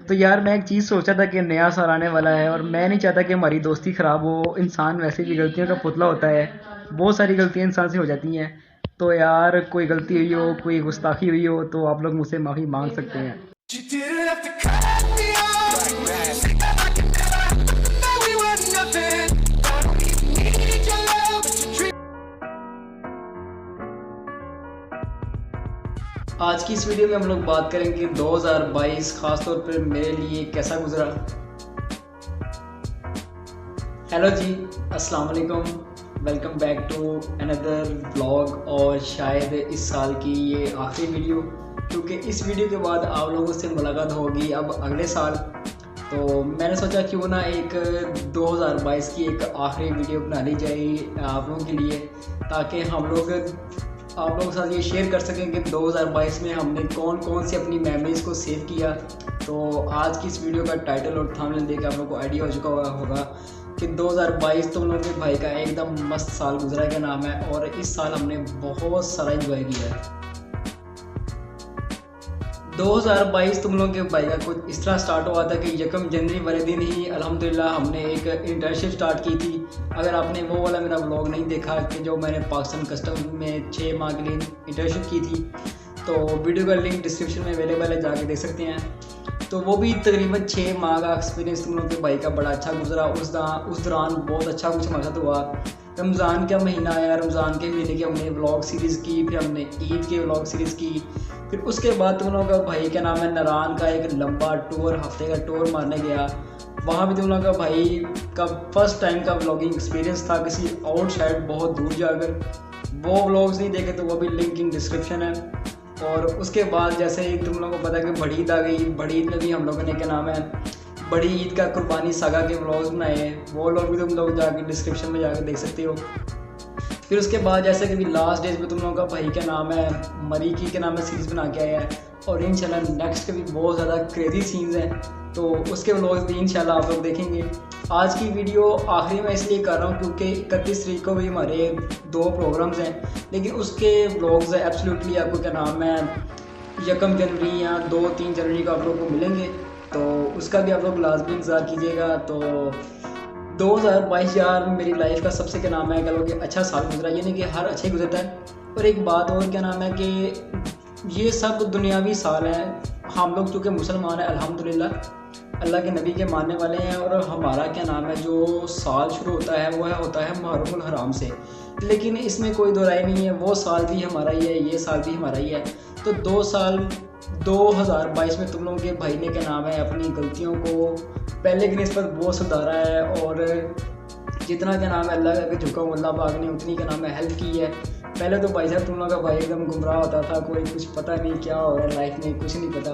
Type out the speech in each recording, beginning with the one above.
तो यार मैं एक चीज़ सोचा था कि नया साल आने वाला है और मैं नहीं चाहता कि हमारी दोस्ती ख़राब हो। इंसान वैसे भी गलतियों का पुतला होता है, बहुत सारी गलतियाँ इंसान से हो जाती हैं। तो यार कोई गलती हुई हो, कोई गुस्ताखी हुई हो तो आप लोग मुझसे माफ़ी मांग सकते हैं। You didn't have to cut me off. Say that I can never, that we were nothing. I don't even need your love, but your dream. आज की इस वीडियो में हम लोग बात करेंगे 2022 खासतौर पर मेरे लिए कैसा गुजरा। हेलो जी, अस्सलाम वालेकुम, welcome back to another vlog. और शायद इस साल की ये आखिरी वीडियो, क्योंकि इस वीडियो के बाद आप लोगों से मुलाकात होगी अब अगले साल। तो मैंने सोचा क्यों ना एक 2022 की एक आखिरी वीडियो बना ली जाए आप लोगों के लिए, ताकि हम लोग आप लोगों के साथ ये शेयर कर सकें कि 2022 में हमने कौन कौन सी अपनी मेमोरीज़ को सेव किया। तो आज की इस वीडियो का टाइटल और थंबनेल देख के आप लोगों को आइडिया हो चुका होगा कि 2022 तो हम लोगों के भाई का एकदम मस्त साल गुजरा का नाम है, और इस साल हमने बहुत सारा एंजॉय किया है। 2022 तुम लोगों के भाई का कुछ इस तरह स्टार्ट हुआ था कि 1 जनवरी वाले दिन ही अल्हम्दुलिल्लाह हमने एक इंटर्नशिप स्टार्ट की थी। अगर आपने वो वाला मेरा व्लॉग नहीं देखा कि जो मैंने पाकिस्तान कस्टम में 6 माह के लिए इंटर्नशिप की थी, तो वीडियो का लिंक डिस्क्रिप्शन में अवेलेबल है, जाके देख सकते हैं। तो वो भी तकरीबन 6 माह का एक्सपीरियंस तुम लोगों के भाई का बड़ा अच्छा गुजरा। उस दौरान बहुत अच्छा कुछ हमारे साथ हुआ। रमज़ान का महीना आया, रमज़ान के महीने की हमने व्लॉग सीरीज़ की, फिर हमने ईद के व्लॉग सीरीज़ की। फिर उसके बाद तुम लोगों का भाई का नाम है नारायण का एक लंबा टूर, हफ्ते का टूर मारने गया। वहाँ भी तुम लोगों का भाई का फर्स्ट टाइम का व्लॉगिंग एक्सपीरियंस था किसी आउटसाइड बहुत दूर जाकर। वो व्लॉग्स नहीं देखे तो वो भी लिंक इन डिस्क्रिप्शन है। और उसके बाद जैसे ही तुम लोगों को पता है कि बड़ी ईद आ गई, बड़ी ईद में भी हम लोगों ने क्या नाम है बड़ी ईद का कुर्बानी सागा के व्लॉग्स बनाए हैं, वो लोग भी तुम लोग जाके डिस्क्रिप्शन में जाकर देख सकते हो। फिर उसके बाद जैसे कि लास्ट डेज में तुम लोगों का भाई का नाम है मरी की के नाम है सीरीज़ बना के आया है, और इंशाल्लाह नेक्स्ट के भी बहुत ज़्यादा क्रेजी सीन्स हैं, तो उसके व्लॉग्स भी इंशाल्लाह आप लोग देखेंगे। आज की वीडियो आखिरी में इसलिए कर रहा हूँ क्योंकि 31 तारीख को भी हमारे 2 प्रोग्राम्स हैं, लेकिन उसके व्लॉग्स एब्सोल्युटली आपको क्या नाम है 1 जनवरी या 2-3 जनवरी को आप लोगों को मिलेंगे, तो उसका भी आप लोग लाजमी इंतज़ार कीजिएगा। तो 2022 यार मेरी लाइफ का सबसे क्या नाम है कह लो कि अच्छा साल गुजरा, यानी कि हर अच्छा ही गुजरता है। और एक बात और क्या नाम है कि ये सब दुनियावी साल हैं, हम लोग चूँकि मुसलमान हैं अल्हम्दुलिल्लाह अल्लाह के नबी के मानने वाले हैं, और हमारा क्या नाम है जो साल शुरू होता है वो होता है मुहर्रमुल हराम से। लेकिन इसमें कोई दो राय नहीं है, वो साल भी हमारा ही है, ये साल भी हमारा ही है। तो 2022 में तुम लोगों के भाई ने क्या नाम है अपनी गलतियों को पहले की निस्बत बहुत सुधारा है, और जितना क्या नाम है अल्लाह के झुका अल्लाह पाक ने उतनी क्या नाम है हेल्प की है। पहले तो भाई साहब तुम लोगों का भाई एकदम गुमराह होता था, कोई कुछ पता नहीं क्या हो रहा है लाइफ में, कुछ नहीं पता।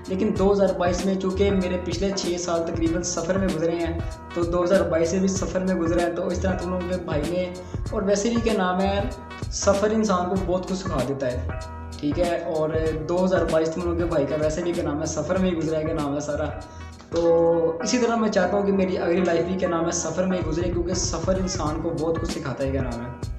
लेकिन 2022 में चूँकि मेरे पिछले 6 साल तकरीबन सफ़र में गुजरे हैं, तो 2022 से भी सफ़र में गुजरा है। तो इस तरह तुम लोगों के भाई ने, और वैसे भी क्या नाम है सफ़र इंसान को बहुत कुछ सिखा देता है, ठीक है। और 2022 तुम लोगों के भाई का वैसे भी क्या नाम है सफ़र में ही गुजरा है क्या नाम है सारा। तो इसी तरह मैं चाहता हूँ कि मेरी अगली लाइफ भी क्या नाम है सफ़र में ही गुजरे, क्योंकि सफ़र इंसान को बहुत कुछ सिखाता है क्या नाम है।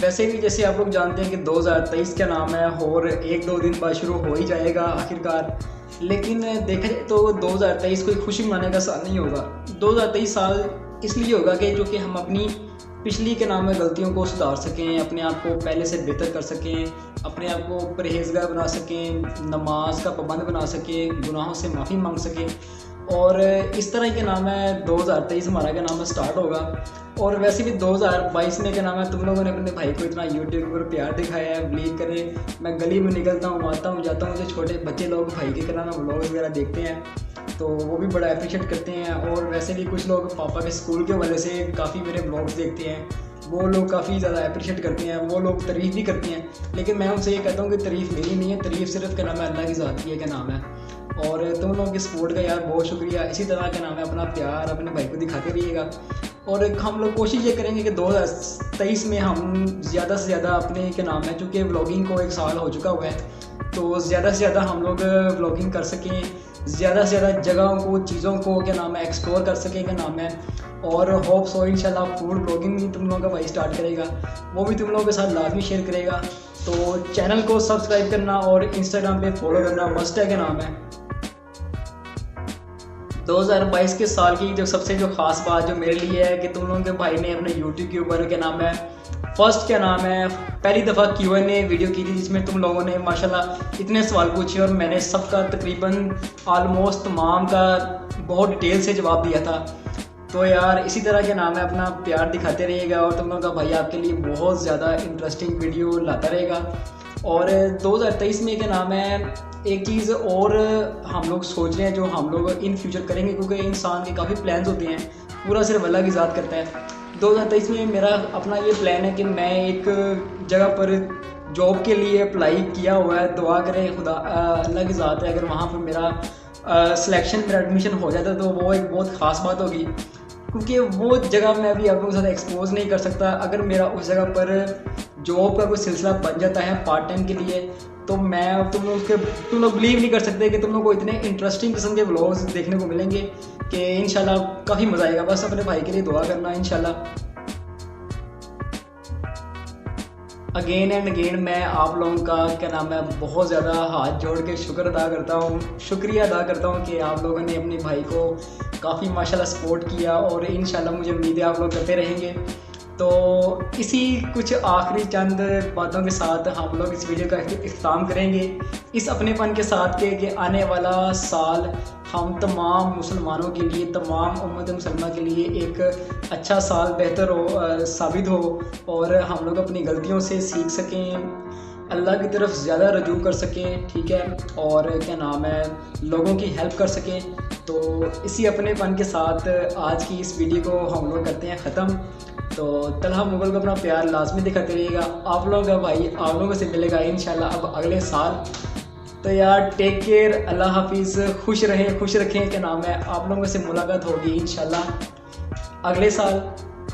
वैसे भी जैसे आप लोग जानते हैं कि 2023 क्या नाम है और 1-2 दिन बाद शुरू हो ही जाएगा आखिरकार। लेकिन देखा जाए तो 2023 कोई खुशी मनाने का साल नहीं होगा। 2023 साल इसलिए होगा कि जो कि हम अपनी पिछली के नाम में गलतियों को सुधार सकें, अपने आप को पहले से बेहतर कर सकें, अपने आप को परहेजगार बना सकें, नमाज का पाबंद बना सकें, गुनाहों से माफ़ी मांग सकें। और इस तरह के नाम है 2023 हमारा क्या नाम है स्टार्ट होगा। और वैसे भी 2022 में क्या नाम है तुम लोगों ने अपने भाई को इतना यूट्यूब पर प्यार दिखाया है, बिलीव करें मैं गली में निकलता हूँ, आता हूँ, जाता हूँ, जो छोटे बच्चे लोग भाई के क्या नाम है व्लॉग्स वगैरह देखते हैं तो वो भी बड़ा अप्रिशिएट करते हैं। और वैसे भी कुछ लोग पापा के स्कूल के वजह से काफ़ी मेरे व्लॉग्स देखते हैं, वो लोग काफ़ी ज़्यादा अप्रिशिएट करते हैं, वो लोग तारीफ़ भी करते हैं। लेकिन मैं उनसे ये कहता हूँ कि तारीफ़ मेरी नहीं है, तारीफ़ सिर्फ क्या नाम है अल्लाह की ज़ात की है क्या नाम है। और तुम लोगों के सपोर्ट का यार बहुत शुक्रिया। इसी तरह क्या नाम है अपना प्यार अपने भाई को दिखाते रहिएगा। और हम लोग कोशिश ये करेंगे कि 2023 में हम ज़्यादा से ज़्यादा अपने क्या नाम है, चूँकि व्लॉगिंग को 1 साल हो चुका हुआ है, तो ज़्यादा से ज़्यादा हम लोग व्लॉगिंग कर सकें, ज़्यादा से ज़्यादा जगहों को चीज़ों को क्या नाम है एक्सप्लोर कर सकें क्या नाम है। और होप्स हो इंशाल्लाह फूड ब्लॉगिंग भी तुम लोगों का भाई स्टार्ट करेगा, वो भी तुम लोगों के साथ लाजमी शेयर करेगा। तो चैनल को सब्सक्राइब करना और इंस्टाग्राम पे फॉलो करना मस्ट है के नाम है। 2022 के साल की जो सबसे ख़ास बात जो मेरे लिए है कि तुम लोगों के भाई ने अपने यूट्यूब के ऊपर क्या नाम है फर्स्ट क्या नाम है पहली दफ़ा Q&A वीडियो की थी, जिसमें तुम लोगों ने माशाल्लाह इतने सवाल पूछे और मैंने सबका तकरीबन ऑलमोस्ट तमाम का बहुत डिटेल से जवाब दिया था। तो यार इसी तरह के नाम है अपना प्यार दिखाते रहिएगा और तुम लोगों का भाई आपके लिए बहुत ज़्यादा इंटरेस्टिंग वीडियो लाता रहेगा। और 2023 में क्या नाम है एक चीज़ और हम लोग सोच रहे हैं जो हम लोग इन फ्यूचर करेंगे, क्योंकि इंसान के काफ़ी प्लान्स होते हैं, पूरा सिर्फ अल्लाह की ज़ात करता है। 2023 में मेरा अपना ये प्लान है कि मैं एक जगह पर जॉब के लिए अप्लाई किया हुआ है। दुआ करें खुदा अल्लाह की ज़ात है, अगर वहाँ पर मेरा सिलेक्शन मेरा एडमिशन हो जाता तो वो एक बहुत ख़ास बात होगी, क्योंकि वो जगह मैं अभी आप लोगों के साथ एक्सपोज नहीं कर सकता। अगर मेरा उस जगह पर जॉब का कोई सिलसिला बन जाता है पार्ट टाइम के लिए, तो मैं तुम लोग बिलीव नहीं कर सकते कि तुम लोग को इतने इंटरेस्टिंग किस्म के व्लॉग्स देखने को मिलेंगे कि इंशाल्लाह काफ़ी मज़ा आएगा। बस अपने भाई के लिए दुआ करना इंशाल्लाह। अगेन एंड अगेन मैं आप लोगों का क्या नाम है बहुत ज़्यादा हाथ जोड़ के शुक्रिया अदा करता हूँ कि आप लोगों ने अपने भाई को काफ़ी माशाल्लाह सपोर्ट किया और इंशाल्लाह मुझे उम्मीद है आप लोग करते रहेंगे। तो इसी कुछ आखिरी चंद बातों के साथ हम लोग इस वीडियो का इख्तिताम करेंगे, इस अपनेपन के साथ कि आने वाला साल हम तमाम मुसलमानों के लिए, तमाम उम्मत मुसलमा के लिए एक अच्छा साल बेहतर हो साबित हो और हम लोग अपनी गलतियों से सीख सकें, अल्लाह की तरफ ज़्यादा रजू कर सकें, ठीक है, और क्या नाम है लोगों की हेल्प कर सकें। तो इसी अपनेपन के साथ आज की इस वीडियो को हम लोग करते हैं ख़त्म। तो तलहा मुगल को अपना प्यार लाजमी दिखाते रहिएगा। आप लोगों का भाई आप लोगों से मिलेगा इंशाल्लाह अब अगले साल। तो यार टेक केयर, अल्लाह हाफिज़, खुश रखें क्या नाम है आप लोगों से मुलाकात होगी इंशाल्लाह अगले साल।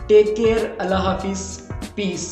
टेक केयर, अल्लाह हाफिज़, पीस।